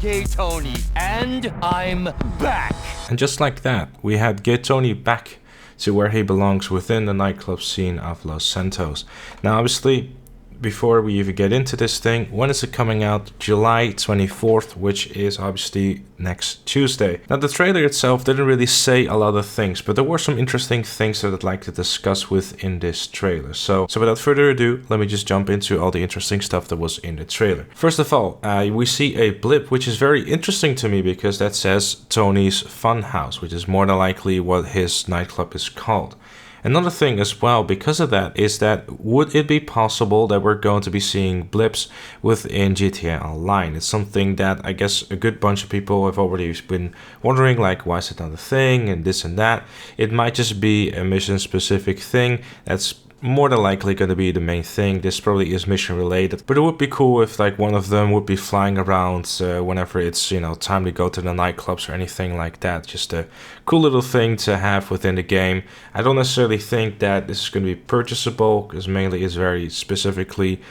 Gtamen, and I'm back! And just like that, we had Gtamen back to where he belongs within the nightclub scene of Los Santos. Now obviously, before we even get into this thing, when is it coming out? July 24th, which is obviously next Tuesday. Now the trailer itself didn't really say a lot of things, but there were some interesting things that I'd like to discuss within this trailer. So without further ado, let me just jump into all the interesting stuff that was in the trailer. First of all, we see a blip, which is very interesting to me because that says Tony's Funhouse, which is more than likely what his nightclub is called. Another thing as well, because of that, is that would it be possible that we're going to be seeing blips within GTA Online? It's something that I guess a good bunch of people have already been wondering, like, why is it not a thing and this and that. It might just be a mission specific thing that's more than likely going to be the main thing. This probably is mission related, but it would be cool if like one of them would be flying around whenever it's, you know, time to go to the nightclubs or anything like that. Just a cool little thing to have within the game. I don't necessarily think that this is going to be purchasable because mainly it's very specifically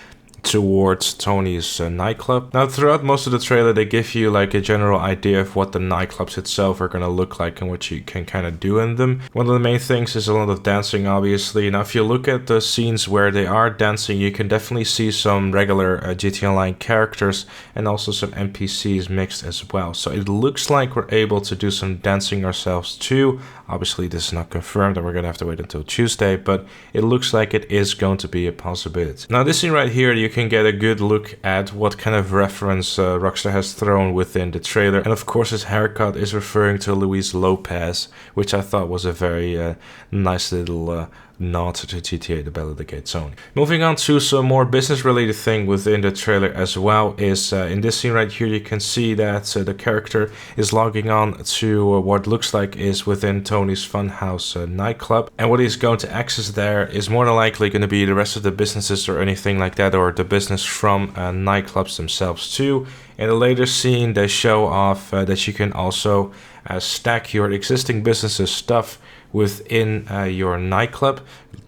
towards Tony's nightclub. Now throughout most of the trailer they give you like a general idea of what the nightclubs itself are going to look like and what you can kind of do in them. One of the main things is a lot of dancing, obviously. Now if you look at the scenes where they are dancing, you can definitely see some regular GTA Online characters and also some NPCs mixed as well. So it looks like we're able to do some dancing ourselves too. Obviously this is not confirmed and we're going to have to wait until Tuesday, but it looks like it is going to be a possibility. Now this scene right here, you can get a good look at what kind of reference Rockstar has thrown within the trailer. And of course his haircut is referring to Luis Lopez, which I thought was a very nice little nod to GTA, the Battle of the Gtamen. Moving on to some more business related thing within the trailer as well is in this scene right here you can see that the character is logging on to what looks like is within Tony's Funhouse nightclub, and what he's going to access there is more than likely going to be the rest of the businesses or anything like that, or the business from nightclubs themselves too. In a later scene they show off that you can also stack your existing business's stuff within your nightclub.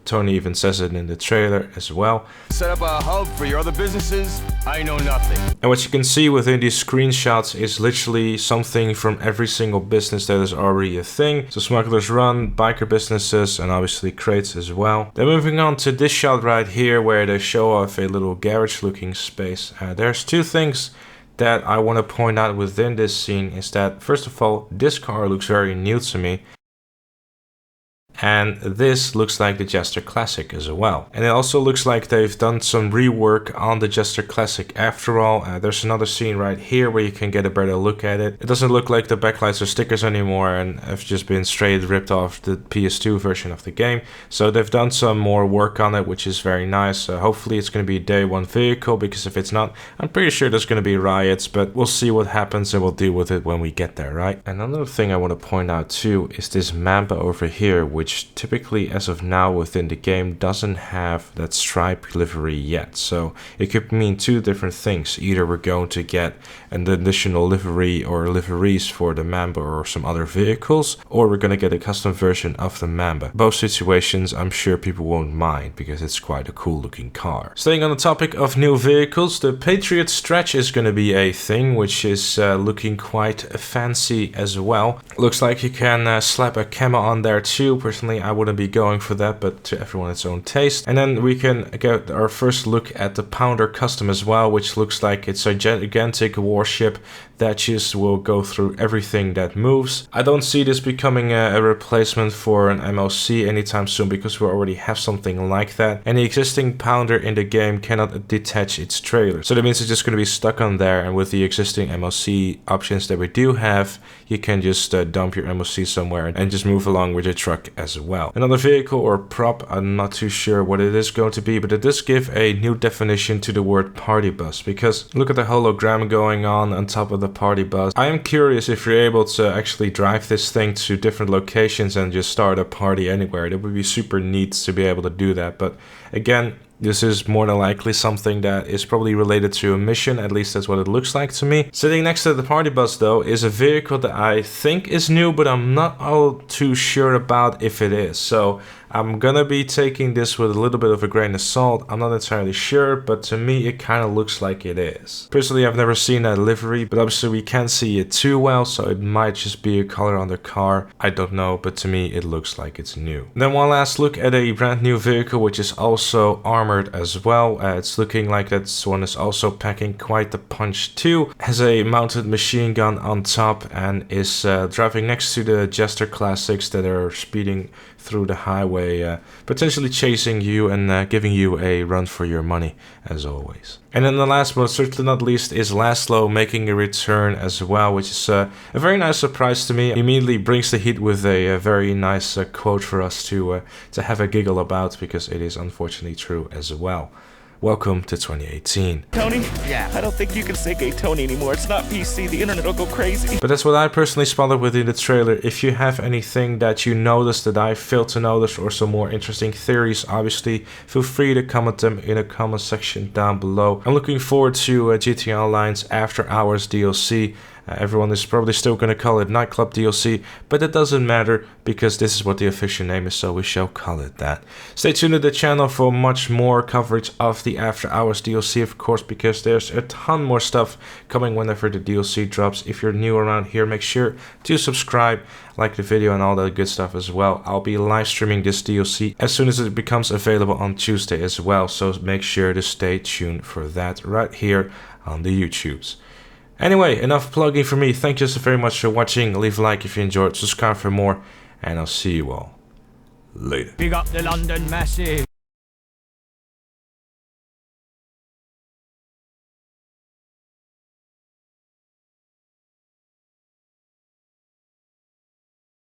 Tony even says it in the trailer as well. Set up a hub for your other businesses? I know nothing. And what you can see within these screenshots is literally something from every single business that is already a thing. So Smuggler's Run, biker businesses, and obviously crates as well. Then moving on to this shot right here where they show off a little garage looking space. There's two things that I want to point out within this scene is that first of all, this car looks very new to me. And this looks like the Jester Classic as well. And it also looks like they've done some rework on the Jester Classic after all. There's another scene right here where you can get a better look at it. It doesn't look like the backlights or stickers anymore and have just been straight ripped off the PS2 version of the game. So they've done some more work on it, which is very nice. Hopefully it's going to be a day one vehicle, because if it's not, I'm pretty sure there's going to be riots, but we'll see what happens and we'll deal with it when we get there, right? Another thing I want to point out too is this Mamba over here, which typically as of now within the game doesn't have that stripe livery yet. So it could mean two different things. Either we're going to get an additional livery or liveries for the Mamba or some other vehicles, or we're going to get a custom version of the Mamba. Both situations I'm sure people won't mind because it's quite a cool looking car. Staying on the topic of new vehicles, the Patriot Stretch is going to be a thing, which is looking quite fancy as well. Looks like you can slap a camo on there too. Personally I wouldn't be going for that, but to everyone its own taste. And then we can get our first look at the Pounder Custom as well, which looks like it's a gigantic warship that just will go through everything that moves. I don't see this becoming a replacement for an MOC anytime soon, because we already have something like that, and the existing Pounder in the game cannot detach its trailer. So that means it's just going to be stuck on there, and with the existing MOC options that we do have, you can just dump your MOC somewhere and just move along with your truck as well. Another vehicle or prop, I'm not too sure what it is going to be, but it does give a new definition to the word party bus, because look at the hologram going on top of the party bus. I am curious if you're able to actually drive this thing to different locations and just start a party anywhere. That would be super neat to be able to do that, but again, this is more than likely something that is probably related to a mission, at least that's what it looks like to me. Sitting next to the party bus though is a vehicle that I think is new, but I'm not all too sure about if it is. So I'm gonna be taking this with a little bit of a grain of salt. I'm not entirely sure, but to me it kind of looks like it is. Personally, I've never seen that livery, but obviously we can't see it too well, so it might just be a color on the car. I don't know, but to me it looks like it's new. Then one last look at a brand new vehicle, which is also armored as well. It's looking like that one is also packing quite the punch too. Has a mounted machine gun on top and is driving next to the Jester classics that are speeding through the highway, potentially chasing you and giving you a run for your money as always. And then the last but certainly not least is Laszlo making a return as well, which is a very nice surprise to me. He immediately brings the heat with a very nice quote for us to have a giggle about, because it is unfortunately true as well. Welcome to 2018. Tony? Yeah. I don't think you can say Gtamen anymore. It's not PC. The internet will go crazy. But that's what I personally spotted within the trailer. If you have anything that you noticed that I failed to notice, or some more interesting theories, obviously feel free to comment them in the comment section down below. I'm looking forward to GTA Online's After Hours DLC. Everyone is probably still going to call it Nightclub DLC, but it doesn't matter because this is what the official name is, so we shall call it that. Stay tuned to the channel for much more coverage of the After Hours DLC, of course, because there's a ton more stuff coming whenever the DLC drops. If you're new around here, make sure to subscribe, like the video and all that good stuff as well. I'll be live streaming this DLC as soon as it becomes available on Tuesday as well, so make sure to stay tuned for that right here on the YouTubes. Anyway, enough plugging for me. Thank you so very much for watching. Leave a like if you enjoyed, subscribe for more, and I'll see you all later. Big up the London Massive.